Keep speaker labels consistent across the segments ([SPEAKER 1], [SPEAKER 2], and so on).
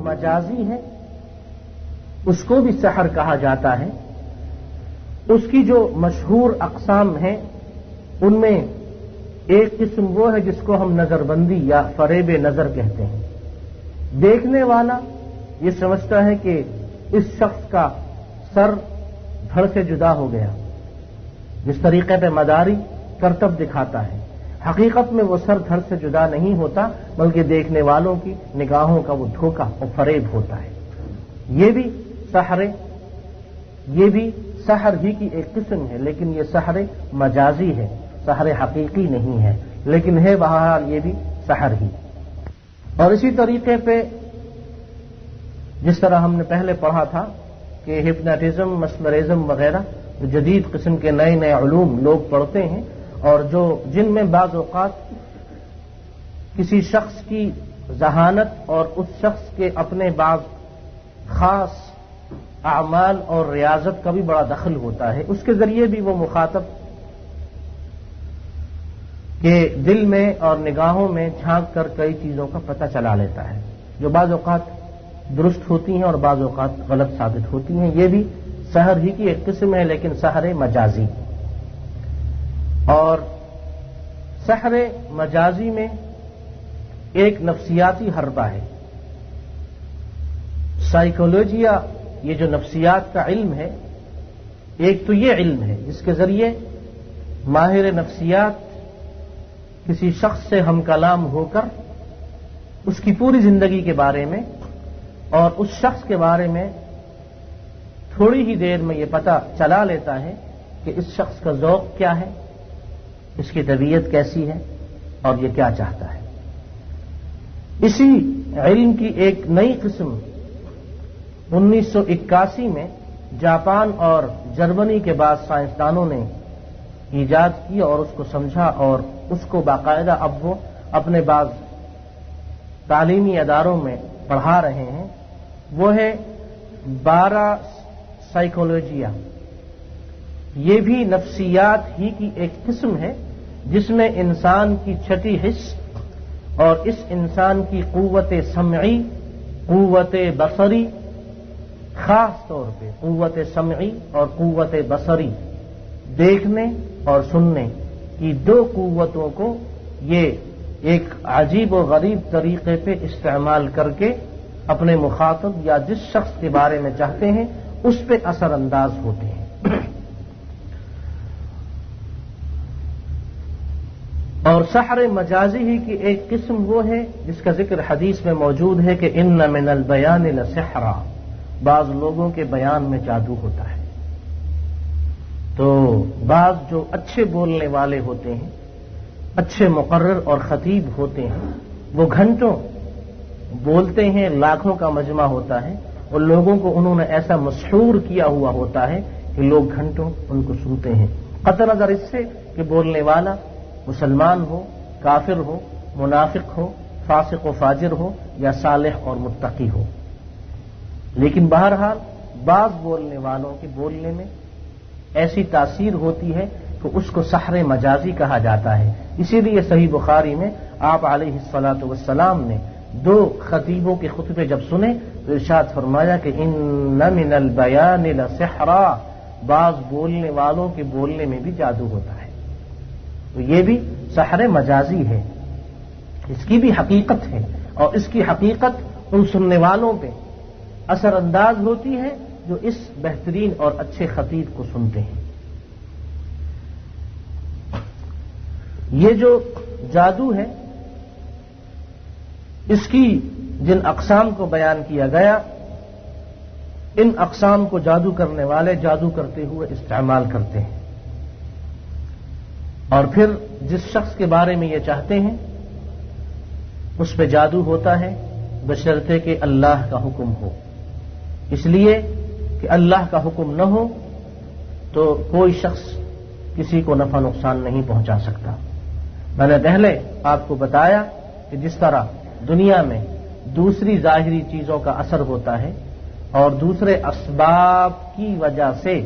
[SPEAKER 1] مجازی ہے اس کو بھی سحر کہا جاتا ہے. اس کی جو مشہور اقسام ہیں ان میں ایک قسم وہ ہے جس کو ہم نظر بندی یا فریب نظر کہتے ہیں. دیکھنے والا یہ سمجھتا ہے کہ اس شخص کا سر دھڑ سے جدا ہو گیا، جس طریقے پہ مداری کرتب دکھاتا ہے. حقیقت میں وہ سر دھڑ سے جدا نہیں ہوتا، بلکہ دیکھنے والوں کی نگاہوں کا وہ دھوکہ اور فریب ہوتا ہے. یہ بھی سحر ہی کی ایک قسم ہے، لیکن یہ سحر مجازی ہے، سحر حقیقی نہیں ہے، لیکن ہے بہرحال یہ بھی سحر ہی. اور اسی طریقے پہ جس طرح ہم نے پہلے پڑھا تھا کہ ہپناٹزم، مسمرزم وغیرہ جدید قسم کے نئے نئے علوم لوگ پڑھتے ہیں، اور جن میں بعض اوقات کسی شخص کی ذہانت اور اس شخص کے اپنے بعض خاص اعمال اور ریاضت کا بھی بڑا دخل ہوتا ہے، اس کے ذریعے بھی وہ مخاطب کے دل میں اور نگاہوں میں جھانک کر کئی چیزوں کا پتہ چلا لیتا ہے، جو بعض اوقات درست ہوتی ہیں اور بعض اوقات غلط ثابت ہوتی ہیں. یہ بھی سحر ہی کی ایک قسم ہے، لیکن سحر مجازی. اور سحر مجازی میں ایک نفسیاتی حربہ ہے. سائیکولوجیا، یہ جو نفسیات کا علم ہے، ایک تو یہ علم ہے جس کے ذریعے ماہر نفسیات کسی شخص سے ہم کلام ہو کر اس کی پوری زندگی کے بارے میں اور اس شخص کے بارے میں تھوڑی ہی دیر میں یہ پتہ چلا لیتا ہے کہ اس شخص کا ذوق کیا ہے، اس کی طبیعت کیسی ہے اور یہ کیا چاہتا ہے. اسی علم کی ایک نئی قسم 1981 میں جاپان اور جرمنی کے بعد سائنسدانوں نے ایجاد کی اور اس کو سمجھا، اور اس کو باقاعدہ اب وہ اپنے بعض تعلیمی اداروں میں پڑھا رہے ہیں. وہ ہے بارا سائیکولوجیا. یہ بھی نفسیات ہی کی ایک قسم ہے جس میں انسان کی چھٹی حس اور اس انسان کی قوت سمعی، قوت بصری، خاص طور پہ قوت سمعی اور قوت بصری، دیکھنے اور سننے کی دو قوتوں کو یہ ایک عجیب و غریب طریقے پہ استعمال کر کے اپنے مخاطب یا جس شخص کے بارے میں چاہتے ہیں اس پہ اثر انداز ہوتے ہیں. اور سحر مجازی ہی کی ایک قسم وہ ہے جس کا ذکر حدیث میں موجود ہے کہ ان من البیان لسحرا، بعض لوگوں کے بیان میں جادو ہوتا ہے. تو بعض جو اچھے بولنے والے ہوتے ہیں، اچھے مقرر اور خطیب ہوتے ہیں، وہ گھنٹوں بولتے ہیں، لاکھوں کا مجمع ہوتا ہے، اور لوگوں کو انہوں نے ایسا مسحور کیا ہوا ہوتا ہے کہ لوگ گھنٹوں ان کو سنتے ہیں، قطع نظر اس سے کہ بولنے والا مسلمان ہو، کافر ہو، منافق ہو، فاسق و فاجر ہو یا صالح اور متقی ہو. لیکن بہرحال بعض بولنے والوں کے بولنے میں ایسی تاثیر ہوتی ہے کہ اس کو سحر مجازی کہا جاتا ہے. اسی لیے صحیح بخاری میں آپ علیہ الصلاۃ والسلام نے دو خطیبوں کے خطبے جب سنے تو ارشاد فرمایا کہ ان من البیان لسحرا، بعض بولنے والوں کے بولنے میں بھی جادو ہوتا ہے. تو یہ بھی سحر مجازی ہے، اس کی بھی حقیقت ہے، اور اس کی حقیقت ان سننے والوں پہ اثر انداز ہوتی ہے جو اس بہترین اور اچھے خطیب کو سنتے ہیں. یہ جو جادو ہے اس کی جن اقسام کو بیان کیا گیا، ان اقسام کو جادو کرنے والے جادو کرتے ہوئے استعمال کرتے ہیں، اور پھر جس شخص کے بارے میں یہ چاہتے ہیں اس پہ جادو ہوتا ہے بشرطے کہ اللہ کا حکم ہو. اس لیے کہ اللہ کا حکم نہ ہو تو کوئی شخص کسی کو نفع نقصان نہیں پہنچا سکتا. میں نے پہلے آپ کو بتایا کہ جس طرح دنیا میں دوسری ظاہری چیزوں کا اثر ہوتا ہے اور دوسرے اسباب کی وجہ سے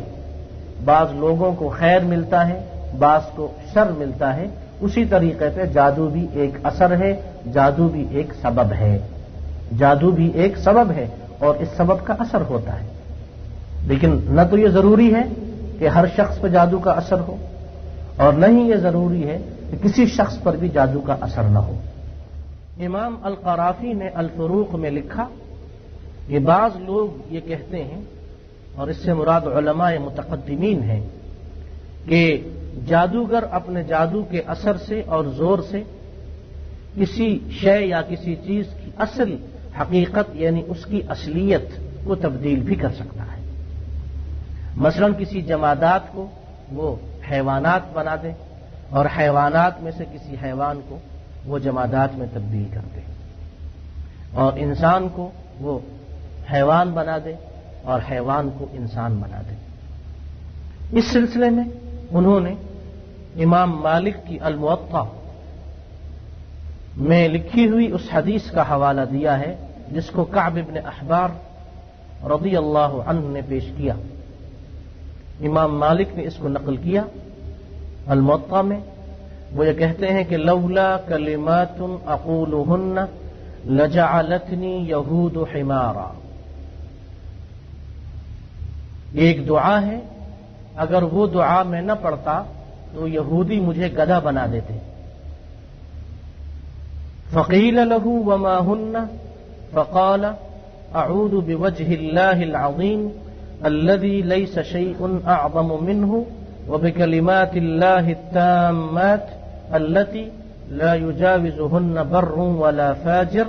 [SPEAKER 1] بعض لوگوں کو خیر ملتا ہے، بعض کو شر ملتا ہے، اسی طریقے پہ جادو بھی ایک اثر ہے، جادو بھی ایک سبب ہے. जादू भी एक सबब है और इस सबब का असर होता है, लेकिन न तो ये जरूरी है कि हर शख्स पर जादू का असर हो और न ही ये जरूरी है कि किसी शख्स पर भी जादू का असर न हो। इमाम अल-क़राफ़ी ने अल-फ़ुरूक़ में लिखा, ये बाज़ लोग ये कहते हैं और इससे मुराद उलमाए मुतक़द्दिमीन हैं कि जादूगर अपने जादू के असर से और जोर से किसी शय या किसी चीज की असल हकीकत यानी उसकी असलियत को तब्दील भी कर सकता है। मसलन किसी जमादात को वो हैवानात बना दे और हैवानात में से किसी हैवान को वो जमादात में तब्दील कर दे, और इंसान को वो हैवान बना दे और हैवान को इंसान बना दे। इस सिलसिले में उन्होंने इमाम मालिक की अल-मुवत्ता में लिखी हुई उस हदीस का हवाला दिया है जिसको कअब इब्न अहबार रज़ियल्लाहु अन्हु ने पेश किया। इमाम मालिक ने इसको नकल किया अल-मुवत्ता में। वो ये कहते हैं कि लौला कलिमातुन अक़ूलुहुन्ना लजअलतनी यहूदु हिमारा। एक दुआ है, अगर वो दुआ मैं न पढ़ता तो यहूदी मुझे गधा बना देते। फ़क़ील लहू वमा हुन्ना फ़क़ाल अऊज़ु बिवज्हिल्लाहिल अज़ीम अल्लज़ी लैस शैउन अअज़मु मिन्हु व बिकलिमातिल्लाहि त्ताम्मात अल्लती ला युजाविज़ुहुन्ना बर्रुन वला फ़ाजिर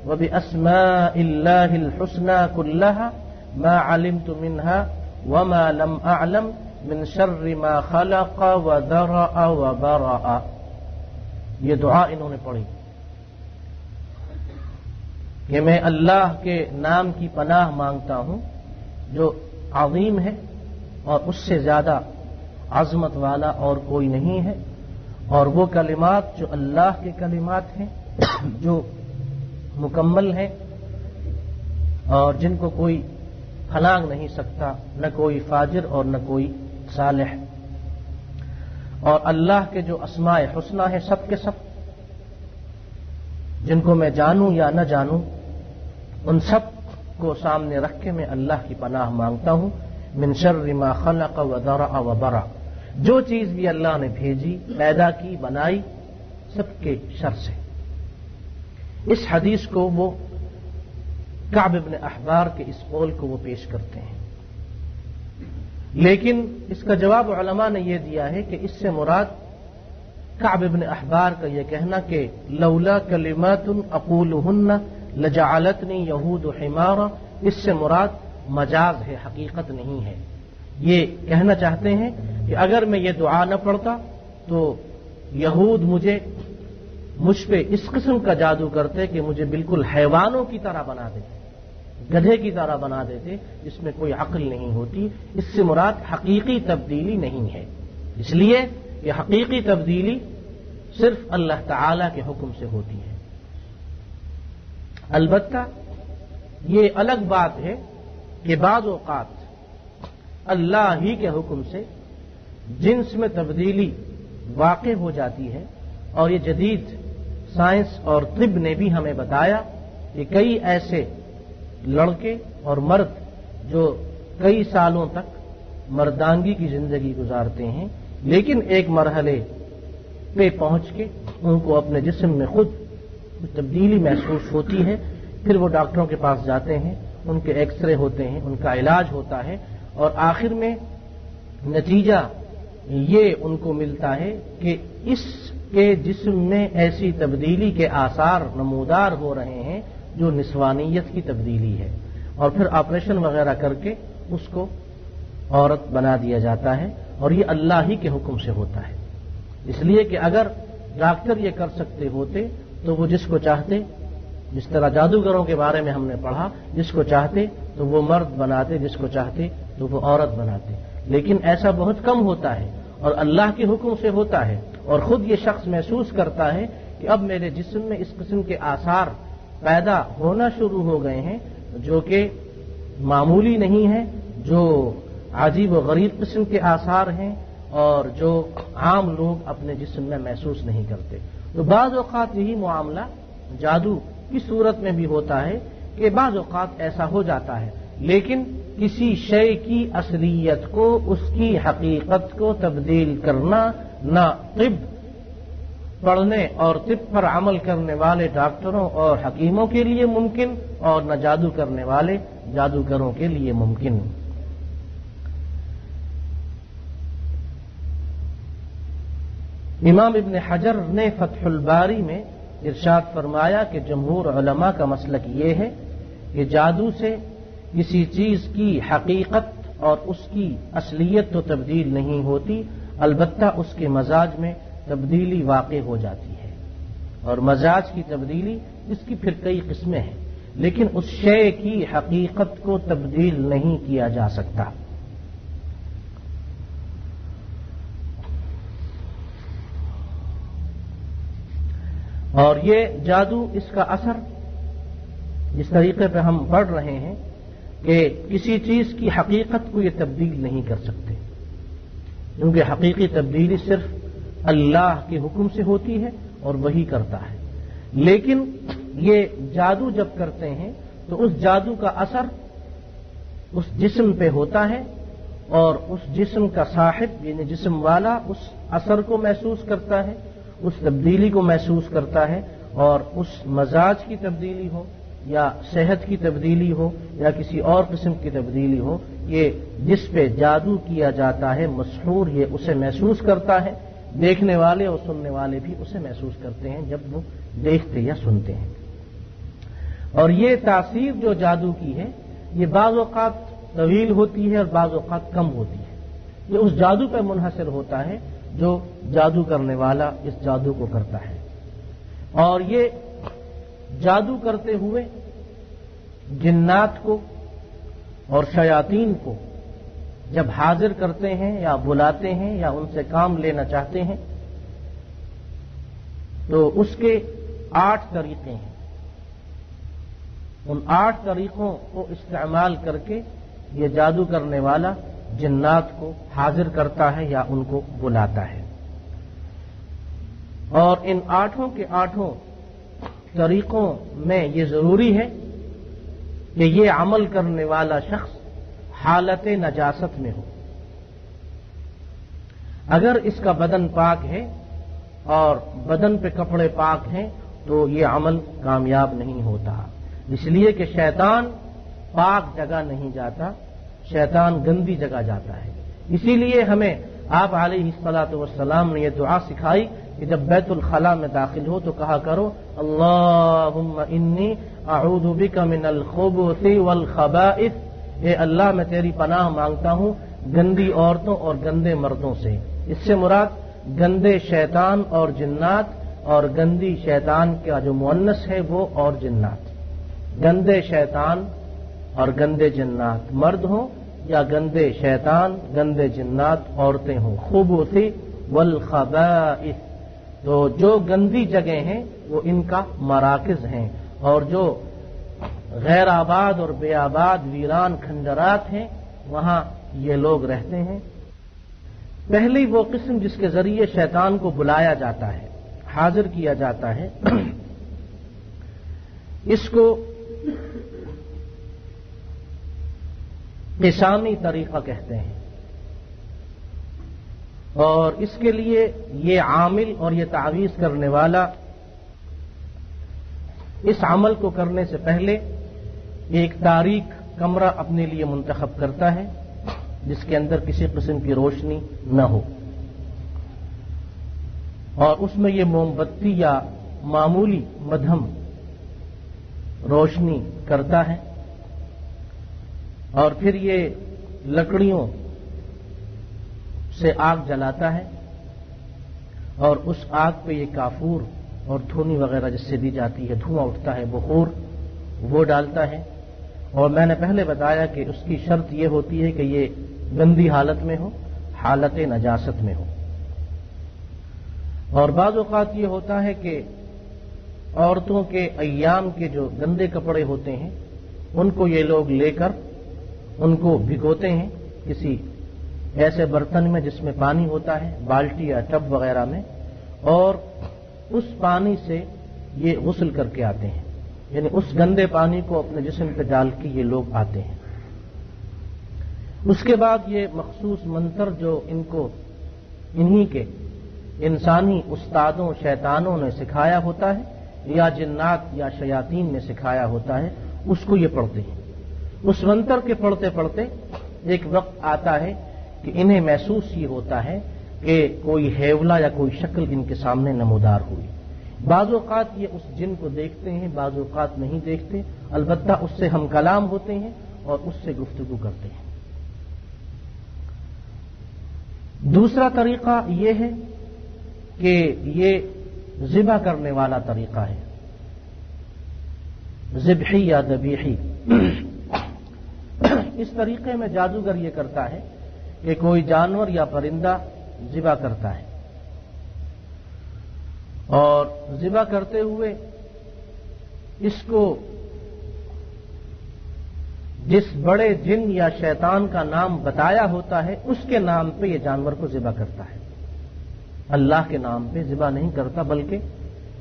[SPEAKER 1] व बिअस्माइल्लाहिल हुस्ना कुल्लहा मा अलिमतु मिन्हा वमा लम अअलम मिन शर्रि मा खलक़ व दरअ व बरअ। ये दुआ इन्होंने पढ़ी कि मैं अल्लाह के नाम की पनाह मांगता हूं जो अज़ीम है और उससे ज्यादा अज़मत वाला और कोई नहीं है, और वो कलिमात जो अल्लाह के कलिमात हैं जो मुकम्मल हैं और जिनको कोई फलांग नहीं सकता, न कोई फाजिर और न कोई सालिह, और अल्लाह के जो अस्माए हुस्ना है सब के सब, जिनको मैं जानूं या न जानूं, उन सब को सामने रख के मैं अल्लाह की पनाह मांगता हूं मिन शर्रि मा खलक़ व दरअ व बरअ। जो चीज भी अल्लाह ने भेजी, पैदा की, बनाई, सबके शर से। इस हदीस को वो कअब इब्न अहबार के इस कौल को वो पेश करते हैं, लेकिन इसका जवाब उलमा ने यह दिया है कि इससे मुराद कअब इब्न अहबार का यह कहना कि लौला कलिमातुन अक़ूलुहुन्ना लजअलतनी यहूदु हिमारा, इससे मुराद मजाज है, हकीकत नहीं है। ये कहना चाहते हैं कि अगर मैं ये दुआ न पढ़ता तो यहूद मुझ पे इस किस्म का जादू करते कि मुझे बिल्कुल हैवानों की तरह बना देते, गधे की तरह बना देते, जिसमें कोई अक्ल नहीं होती। इससे मुराद हकीकी तब्दीली नहीं है। इसलिए ये हकीकी तब्दीली सिर्फ अल्लाह ताला के हुक्म से होती है। अलबत्ता ये अलग बात है कि बाज़ औक़ात अल्लाह ही के हुक्म से जिन्स में तब्दीली वाक़े हो जाती है, और ये जदीद साइंस और तिब ने भी हमें बताया कि कई ऐसे लड़के और मर्द जो कई सालों तक मर्दांगी की जिंदगी गुजारते हैं, लेकिन एक मरहले पे पहुंच के उनको अपने जिस्म में खुद तब्दीली महसूस होती है। फिर वो डॉक्टरों के पास जाते हैं, उनके एक्सरे होते हैं, उनका इलाज होता है, और आखिर में नतीजा ये उनको मिलता है कि इसके जिस्म में ऐसी तब्दीली के आसार नमूदार हो रहे हैं जो निस्वानियत की तब्दीली है, और फिर ऑपरेशन वगैरह करके उसको औरत बना दिया जाता है, और ये अल्लाह ही के हुक्म से होता है। इसलिए कि अगर डॉक्टर ये कर सकते होते तो वो जिसको चाहते, जिस तरह जादूगरों के बारे में हमने पढ़ा, जिसको चाहते तो वो मर्द बनाते, जिसको चाहते तो वो औरत बनाते। लेकिन ऐसा बहुत कम होता है और अल्लाह के हुक्म से होता है, और खुद ये शख्स महसूस करता है कि अब मेरे जिस्म में इस किस्म के आसार पैदा होना शुरू हो गए हैं जो कि मामूली नहीं है, जो अजीब व गरीब किस्म के आसार हैं और जो आम लोग अपने जिस्म में महसूस नहीं करते। तो बाज़ औक़ात यही मामला जादू की सूरत में भी होता है कि बाज़ औक़ात ऐसा हो जाता है, लेकिन किसी शय की असलियत को, उसकी हकीकत को तब्दील करना ना तिब पढ़ने और तिब पर अमल करने वाले डॉक्टरों और हकीमों के लिए मुमकिन, और न जादू करने वाले जादूगरों के लिए मुमकिन। इमाम इब्न हजर ने फतहुल बारी में इरशाद फरमाया कि जमहूर उलमा का मसलक ये है कि जादू से किसी चीज की हकीकत और उसकी असलियत तो तब्दील नहीं होती, अलबत्ता उसके मजाज में तब्दीली वाक़ई हो जाती है। और मजाज की तब्दीली इसकी फिर कई किस्में हैं, लेकिन उस शय की हकीकत को तब्दील नहीं किया जा सकता। और ये जादू, इसका असर जिस तरीके पर हम पढ़ रहे हैं कि किसी चीज की हकीकत को ये तब्दील नहीं कर सकते, क्योंकि हकीकी तब्दीली सिर्फ अल्लाह के हुक्म से होती है और वही करता है। लेकिन ये जादू जब करते हैं तो उस जादू का असर उस जिस्म पे होता है, और उस जिस्म का साहिब यानी जिस्म वाला उस असर को महसूस करता है, उस तब्दीली को महसूस करता है, और उस मजाज की तब्दीली हो या सेहत की तब्दीली हो या किसी और किस्म की तब्दीली हो, ये जिस पे जादू किया जाता है मसहूर, ये उसे महसूस करता है। देखने वाले और सुनने वाले भी उसे महसूस करते हैं जब वो देखते या सुनते हैं। और ये तासीर जो जादू की है, ये बाज़ औक़ात तवील होती है और बाज़ औक़ात कम होती है। ये उस जादू पर मुनहसर होता है जो जादू करने वाला इस जादू को करता है। और ये जादू करते हुए जिन्नात को और शयातीन को जब हाजिर करते हैं या बुलाते हैं या उनसे काम लेना चाहते हैं, तो उसके 8 तरीके हैं। उन 8 तरीकों को इस्तेमाल करके ये जादू करने वाला जिन्नात को हाजिर करता है या उनको बुलाता है। और इन 8 के 8 तरीकों में ये जरूरी है कि ये अमल करने वाला शख्स हालत नजासत में हो। अगर इसका बदन पाक है और बदन पे कपड़े पाक हैं तो ये अमल कामयाब नहीं होता, इसलिए कि शैतान पाक जगह नहीं जाता, शैतान गंदी जगह जाता है। इसीलिए हमें आप अलैहिस्सलातु वस्सलाम ने यह दुआ सिखाई कि जब बैतुल खला में दाखिल हो तो कहा करो, अल्लाहुम्मा इन्नी अऊज़ु बिका मिनल खुबुसी वल खबाइस, ए अल्लाह मैं तेरी पनाह मांगता हूं गंदी औरतों और गंदे मर्दों से। इससे मुराद गंदे शैतान और जिन्नात, और गंदी शैतान का जो मुअन्नस है वो और जिन्नात। गंदे शैतान और गंदे जिन्नात मर्द हों या गंदे शैतान गंदे जिन्नात औरतें हों। खुबूसी वल खबाइस, तो जो गंदी जगह हैं वो इनका मराकिज हैं, और जो गैर आबाद और बेआबाद वीरान खंडरात हैं वहां ये लोग रहते हैं। पहली वो किस्म जिसके जरिए शैतान को बुलाया जाता है, हाजिर किया जाता है, इसको लिसानी तरीका कहते हैं। और इसके लिए ये आमिल और ये तावीज़ करने वाला इस अमल को करने से पहले एक तारीक कमरा अपने लिए मुंतखब करता है जिसके अंदर किसी किस्म की रोशनी न हो, और उसमें ये मोमबत्ती या मामूली मध्यम रोशनी करता है, और फिर ये लकड़ियों से आग जलाता है, और उस आग पे ये काफूर और धुनी वगैरह जिससे दी जाती है, धुआं उठता है, बुखूर, वो डालता है। और मैंने पहले बताया कि उसकी शर्त ये होती है कि ये गंदी हालत में हो, हालत नजासत में हो। और बाज़ औक़ात ये होता है कि औरतों के अय्याम के जो गंदे कपड़े होते हैं उनको ये लोग लेकर उनको भिगोते हैं किसी ऐसे बर्तन में जिसमें पानी होता है, बाल्टी या टब वगैरह में, और उस पानी से ये गुस्ल करके आते हैं। यानी उस गंदे पानी को अपने जिस्म पे डाल के ये लोग आते हैं। उसके बाद ये मखसूस मंतर जो इनको इन्हीं के इंसानी उस्तादों शैतानों ने सिखाया होता है या जिन्नात या शयातीन ने सिखाया होता है, उसको ये पढ़ते हैं। उस मंतर के पढ़ते पढ़ते एक वक्त आता है कि इन्हें महसूस ये होता है कि कोई हैवला या कोई शक्ल इनके सामने नमूदार हुई। बाज़ औक़ात ये उस जिन को देखते हैं, बाज़ औक़ात नहीं देखते, अलबत्ता उससे हम कलाम होते हैं और उससे गुफ्तगू करते हैं। दूसरा तरीका ये है कि ये ज़िबा करने वाला तरीका है, ज़िब्ही या दबीही। इस तरीके में जादूगर ये करता है कि कोई जानवर या परिंदा ज़िबा करता है और ज़िबा करते हुए इसको जिस बड़े जिन या शैतान का नाम बताया होता है उसके नाम पे ये जानवर को ज़िबा करता है। अल्लाह के नाम पे ज़िबा नहीं करता, बल्कि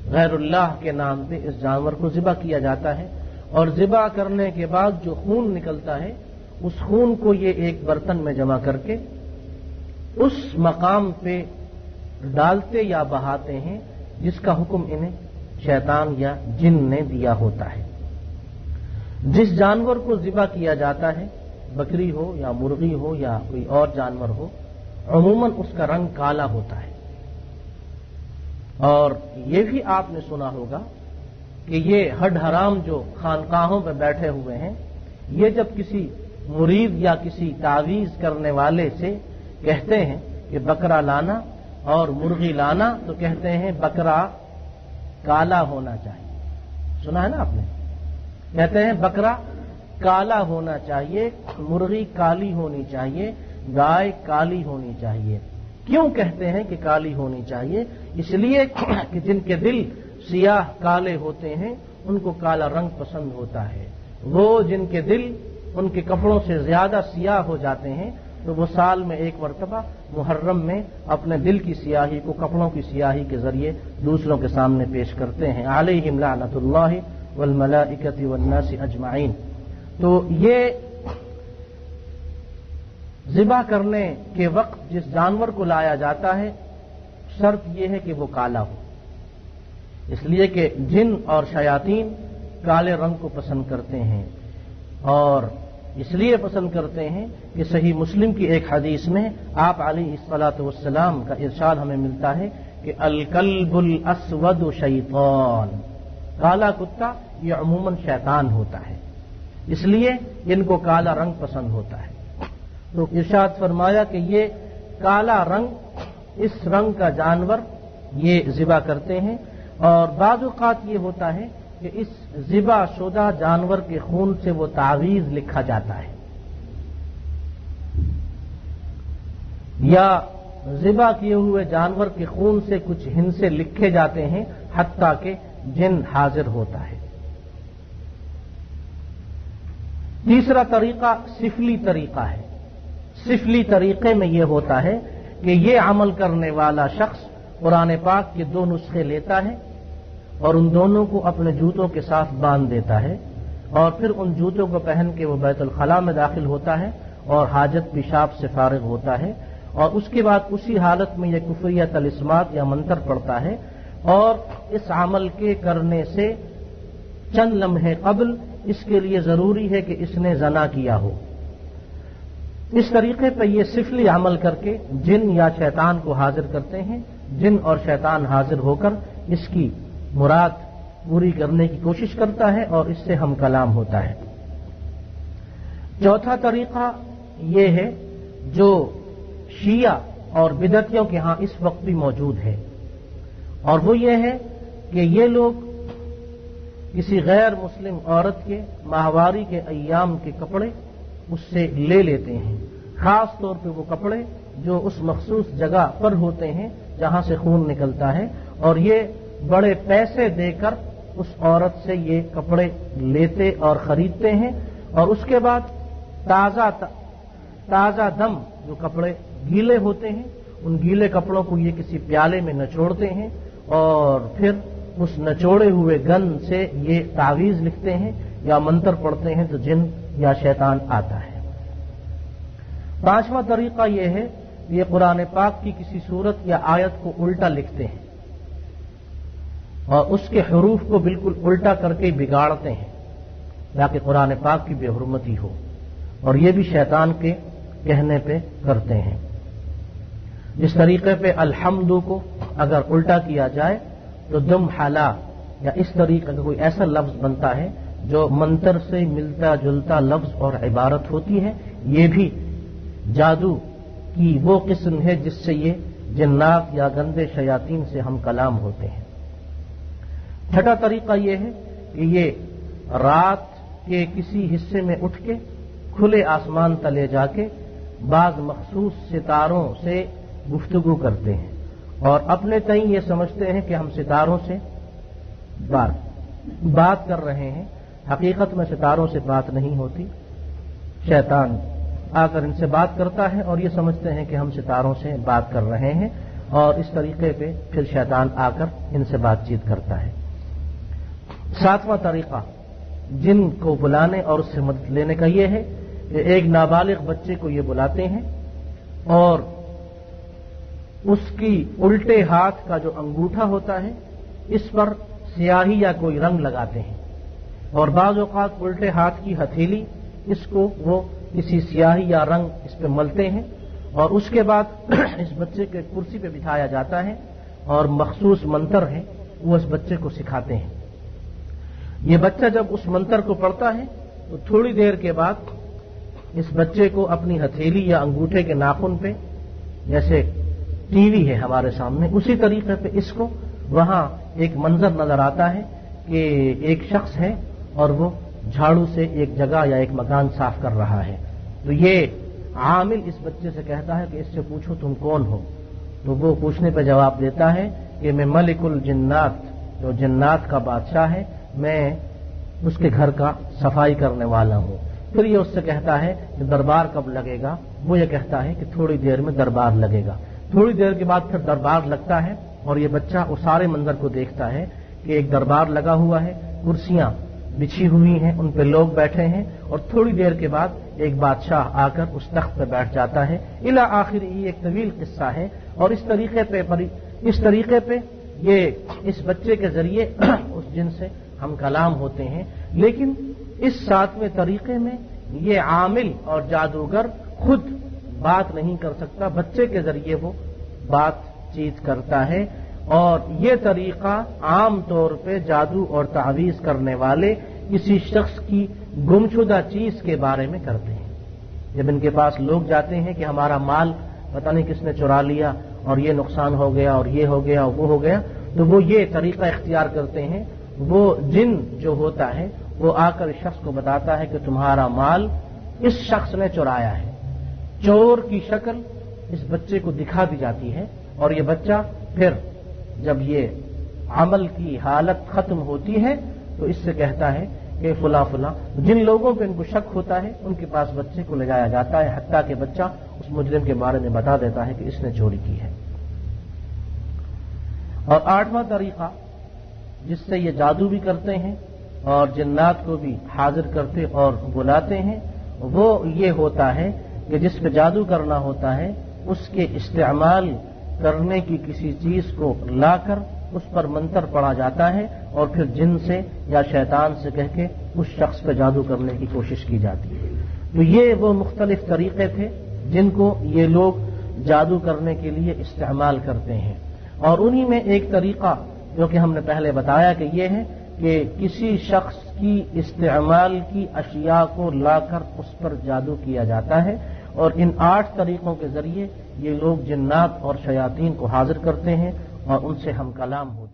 [SPEAKER 1] गैरुल्लाह के नाम पे इस जानवर को ज़िबा किया जाता है। और ज़िबा करने के बाद जो खून निकलता है उस खून को ये एक बर्तन में जमा करके उस मकाम पे डालते या बहाते हैं जिसका हुक्म इन्हें शैतान या जिन ने दिया होता है। जिस जानवर को ज़िबा किया जाता है, बकरी हो या मुर्गी हो या कोई और जानवर हो, अमूमन उसका रंग काला होता है। और ये भी आपने सुना होगा कि ये हड हराम जो खानकाहों पर बैठे हुए हैं, ये जब किसी मुरीद या किसी तावीज करने वाले से कहते हैं कि बकरा लाना और मुर्गी लाना, तो कहते हैं बकरा काला होना चाहिए। सुना है ना आपने? कहते हैं बकरा काला होना चाहिए, मुर्गी काली होनी चाहिए, गाय काली होनी चाहिए। क्यों कहते हैं कि काली होनी चाहिए? इसलिए कि जिनके दिल सियाह काले होते हैं उनको काला रंग पसंद होता है। वो जिनके दिल उनके कपड़ों से ज्यादा सियाह हो जाते हैं तो वो साल में एक मरतबा मुहर्रम में अपने दिल की सियाही को कपड़ों की सियाही के जरिए दूसरों के सामने पेश करते हैं। अलैहिम लानतुल्लाहि वल मलाइकति वन नासि अजमाइन। तो ये ज़िबा करने के वक्त जिस जानवर को लाया जाता है, शर्त यह है कि वो काला हो, इसलिए कि जिन और शयातीन काले रंग को पसंद करते हैं। और इसलिए पसंद करते हैं कि सही मुस्लिम की एक हदीस में आप अलैहिस्सलातु वस्सलाम का इरशाद हमें मिलता है कि अल कल्बुल अस्वदु शैतान, काला कुत्ता ये अमूमन शैतान होता है, इसलिए इनको काला रंग पसंद होता है। तो इरशाद फरमाया कि ये काला रंग, इस रंग का जानवर ये ज़िबा करते हैं। और बाज़ औक़ात ये होता है कि इस ज़िबा शुदा जानवर के खून से वो तावीज़ लिखा जाता है या ज़िबा किए हुए जानवर के खून से कुछ हिंसे लिखे जाते हैं, हत्ता के जिन हाजिर होता है। तीसरा तरीका सिफली तरीका है। सिफली तरीके में यह होता है कि यह अमल करने वाला शख्स कुरान पाक के 2 नुस्खे लेता है और उन दोनों को अपने जूतों के साथ बांध देता है और फिर उन जूतों को पहन के वो बैतुल खला में दाखिल होता है और हाजत पेशाब से फारिग होता है। और उसके बाद उसी हालत में यह कुफरिया तलिस्मात या मंतर पड़ता है और इस अमल के करने से चंद लम्हे कबल इसके लिए जरूरी है कि इसने जना किया हो। इस तरीके पर यह सिफली अमल करके जिन या शैतान को हाजिर करते हैं। जिन और शैतान हाजिर होकर इसकी मुराद पूरी करने की कोशिश करता है और इससे हम कलाम होता है। चौथा तरीका यह है जो शिया और बिदतियों के यहां इस वक्त भी मौजूद है, और वो ये है कि ये लोग किसी गैर मुस्लिम औरत के माहवारी के अय्याम के कपड़े उससे ले लेते हैं, खास तौर पे वो कपड़े जो उस मखसूस जगह पर होते हैं जहां से खून निकलता है, और ये बड़े पैसे देकर उस औरत से ये कपड़े लेते और खरीदते हैं। और उसके बाद ताजा दम जो कपड़े गीले होते हैं उन गीले कपड़ों को ये किसी प्याले में निचोड़ते हैं और फिर उस नचोड़े हुए गन से ये तावीज लिखते हैं या मंत्र पढ़ते हैं तो जिन या शैतान आता है। पांचवा तरीका यह है, ये कुरान पाक की किसी सूरत या आयत को उल्टा लिखते हैं और उसके हरूफ को बिल्कुल उल्टा करके बिगाड़ते हैं ताकि कुरान पाक की बेहुरमती हो, और ये भी शैतान के कहने पे करते हैं। जिस तरीके पे अलहम्दु को अगर उल्टा किया जाए तो दुम हाला या इस तरीके का कोई ऐसा लफ्ज बनता है जो मंत्र से मिलता जुलता लफ्ज और इबारत होती है। ये भी जादू की वो किस्म है जिससे ये जिन्नात या गंदे शयातीन से हम कलाम होते हैं। छठा तरीका यह है कि ये रात के किसी हिस्से में उठ के खुले आसमान तले जाके बाज मखसूस सितारों से गुफ्तगू करते हैं और अपने तई ये समझते हैं कि हम सितारों से बात कर रहे हैं। हकीकत में सितारों से बात नहीं होती, शैतान आकर इनसे बात करता है और ये समझते हैं कि हम सितारों से बात कर रहे हैं, और इस तरीके पे फिर शैतान आकर इनसे बातचीत करता है। सातवां तरीका जिन को बुलाने और उससे मदद लेने का यह है कि एक नाबालिग बच्चे को ये बुलाते हैं और उसकी उल्टे हाथ का जो अंगूठा होता है इस पर स्याही या कोई रंग लगाते हैं, और बाज़ औक़ात उल्टे हाथ की हथेली इसको वो किसी स्याही या रंग इस पे मलते हैं, और उसके बाद इस बच्चे के कुर्सी पे बिठाया जाता है और मखसूस मंत्र है वो इस बच्चे को सिखाते हैं। ये बच्चा जब उस मंत्र को पढ़ता है तो थोड़ी देर के बाद इस बच्चे को अपनी हथेली या अंगूठे के नाखून पे, जैसे टीवी है हमारे सामने, उसी तरीके पे इसको वहां एक मंजर नजर आता है कि एक शख्स है और वो झाड़ू से एक जगह या एक मकान साफ कर रहा है। तो ये आमिल इस बच्चे से कहता है कि इससे पूछो तुम कौन हो, तो वो पूछने पर जवाब देता है कि मैं मलिकुल जिन्नात, जो जिन्नात का बादशाह है, मैं उसके घर का सफाई करने वाला हूं। फिर ये उससे कहता है कि दरबार कब लगेगा, वो ये कहता है कि थोड़ी देर में दरबार लगेगा। थोड़ी देर के बाद फिर दरबार लगता है और ये बच्चा उस सारे मंजर को देखता है कि एक दरबार लगा हुआ है, कुर्सियां बिछी हुई हैं, उन पे लोग बैठे हैं, और थोड़ी देर के बाद एक बादशाह आकर उस तख्त पे बैठ जाता है। इला आखिर ये एक तवील किस्सा है, और इस तरीके पे ये इस बच्चे के जरिए उस जिन से हम कलाम होते हैं। लेकिन इस सातवें तरीके में ये आमिल और जादूगर खुद बात नहीं कर सकता, बच्चे के जरिए वो बातचीत करता है, और ये तरीका आम तौर पे जादू और तावीज करने वाले किसी शख्स की गुमशुदा चीज के बारे में करते हैं। जब इनके पास लोग जाते हैं कि हमारा माल पता नहीं किसने चुरा लिया और ये नुकसान हो गया और ये हो गया और वो हो गया, तो वो ये तरीका इख्तियार करते हैं। वो जिन जो होता है वो आकर इस शख्स को बताता है कि तुम्हारा माल इस शख्स ने चुराया है। चोर की शक्ल इस बच्चे को दिखा दी जाती है, और ये बच्चा फिर जब ये अमल की हालत खत्म होती है तो इससे कहता है कि फुला फुला, जिन लोगों पे इनको शक होता है उनके पास बच्चे को ले जाया जाता है, हत्ता कि बच्चा उस मुजरिम के बारे में बता देता है कि इसने चोरी की है। और आठवां तरीका जिससे ये जादू भी करते हैं और जिन्नात को भी हाजिर करते और बुलाते हैं, वो ये होता है कि जिस पे जादू करना होता है उसके इस्तेमाल करने की किसी चीज को लाकर उस पर मंत्र पढ़ा जाता है, और फिर जिन से या शैतान से कह के उस शख्स पर जादू करने की कोशिश की जाती है। तो ये वो मुख्तलिफ तरीके थे जिनको ये लोग जादू करने के लिए इस्तेमाल करते हैं। और उन्हीं में एक तरीका जो कि हमने पहले बताया कि ये है कि किसी शख्स की इस्तेमाल की अशिया को लाकर उस पर जादू किया जाता है, और इन 8 तरीकों के जरिए ये लोग जिन्नात और शयातीन को हाजिर करते हैं और उनसे हम कलाम होते हैं।